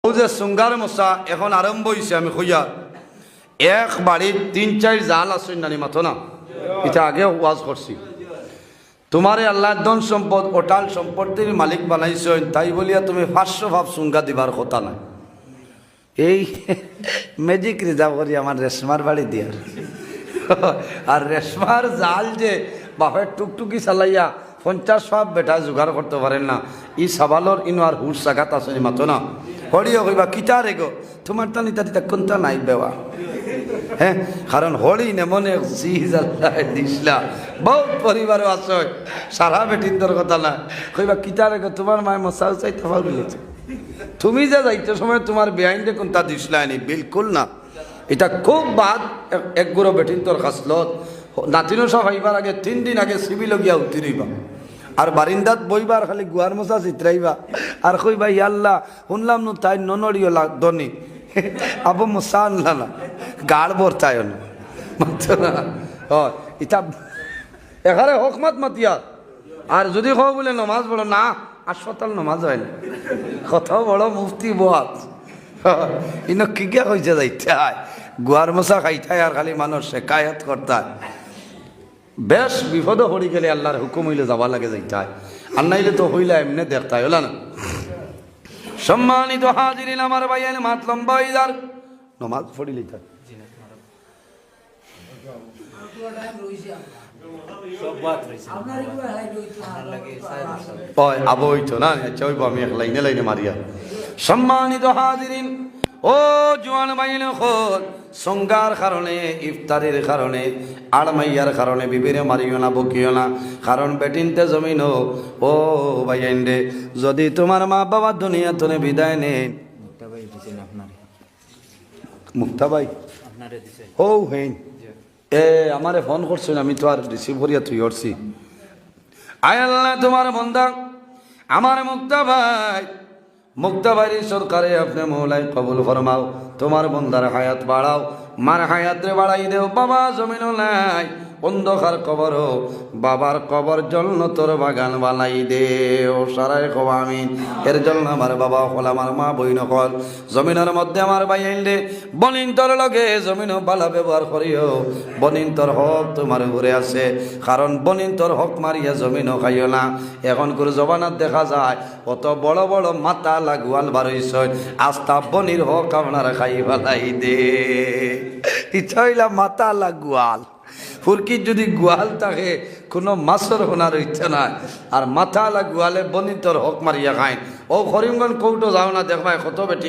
ও যে সুঙ্গার মশা এখন আরম্ভ হয়েছে আমি কইয়া এক বাড়ির ৩-৪ জাল আছে নানি মাথো না এটা আগে ওয়াজ করছি তোমারে আল্লাহ ধন সম্পদ অটাল সম্পত্তির মালিক বানাইছেন তাই বলিয়া তুমি ৫০০ ভাব সুঙ্গা দিবার কথা না এই ম্যাজিক রিজার্ভ করি আমার রেশমার বাড়ি দিয়ার আর রেশমার জাল যে বাপের টুকটুকি চালাইয়া ৫০ ভাব বেটা জোগাড় করতে পারেন না ই সাবালর ইনো আর হুশ জাগাত আছে মাতো না হরিও কইবা কিতা রে গো তোমার টানি তাতে কোনটা নাই বেওয়া হ্যাঁ কারণ হরি নেমনে চিজ আল্লাহ দিসলা বহুত পরিবারও আছে সারা বেটিন্দর কথা না কইবা কিতা রে গো তোমার মায় মশাও চাইতে পারবিলেছে তুমি যে যাইতে সময় তোমার বেআইনটা কোনটা দিসলা নি বিলকুল না এটা খুব বাদ এক গুঁড়ো বেটিন্দর খাসলত নাতিনো সব হইবার আগে ৩ দিন আগে সিভিল গিয়া উঠিবা আর বারিন্দাত বইবার খালি গুয়ার মশা চিত্রাইবা আর কইবা ইয়াল্লাহ শুনলাম নু তাই ননড়িও লাগদনি আবু মশা আনলা না গাড় বর্তায় না মাত্র না হয় এটা এখানে হকমত মাতিয়া আর যদি কও বলে নমাজ পড়ো না হাসপাতাল নমাজ হয় না কথাও বড় মুফতি বাত ইনো কিকে কইছে যাইতে হয় গুয়ার মশা খাইতায় আর খালি মানুষ শেকায়ত করতায় বেশ বিপদ হরি গেলে আল্লাহর হুকুম হইলে যাবা লাগে যাইতায় আর নাইলে তো হইলে এমনি দেখতায় হলা না সম্মানিত হাজিরিন আমার ভাইয়ের মাত লম্বা হইদার নমাজ পড়ি লইতা আবো হইতো না আচ্ছা হইব আমি এক লাইনে লাইনে মারিয়া সম্মানিত হাজিরিন ও জোয়ান বাইন খোদ সঙ্গার কারণে ইফতারের কারণে আড়মাইয়ার কারণে বিবিরে মারিও না বকিও না কারণ বেটিনতে জমিন ও বাইন রে যদি তোমার মা বাবা দুনিয়া তনে বিদায় নেন মুক্তা ভাই ও হেন এ আমারে ফোন করছেন আমি তো আর রিসিভ করিয়া তুই করছি আয় আল্লাহ তোমার বন্দা আমার মুক্তা ভাই সরকারে আপনি মৌলাই কবুল ফরমাও তোমার বন্দার হায়াত বাড়াও মার হায়াত রে বাড়াই দেও বাবা জমিন নাই অন্ধকার কবর বাবার কবর জন্য তোর বাগান বানাই দেও সারাই কব আমি এর জন্য আমার বাবা হল আমার মা বই নকল জমিনের মধ্যে আমার ভাই আইলে বনিন তোর লগে জমিন বালা ব্যবহার করিও বনিন তোর হক তোমার ঘুরে আছে কারণ বনিন তোর হক মারিয়া জমিনও খাইও না এখন করে জবানাত দেখা যায় কত বড় বড় মাথা লাগুয়াল বারইছ আস্তা বনির হক আপনার খাই ফেলাই দে ইচ্ছা হইলা মাথা লাগুয়াল ফুরকির যদি গোয়াল থাকে কোনো মাছর হোনার ইচ্ছা নাই আর মাথা গোয়ালে বনিতর হক মারিয়া খায় ও করিমগঞ্জ কৌটো যাও না দেখবাই কত বেটি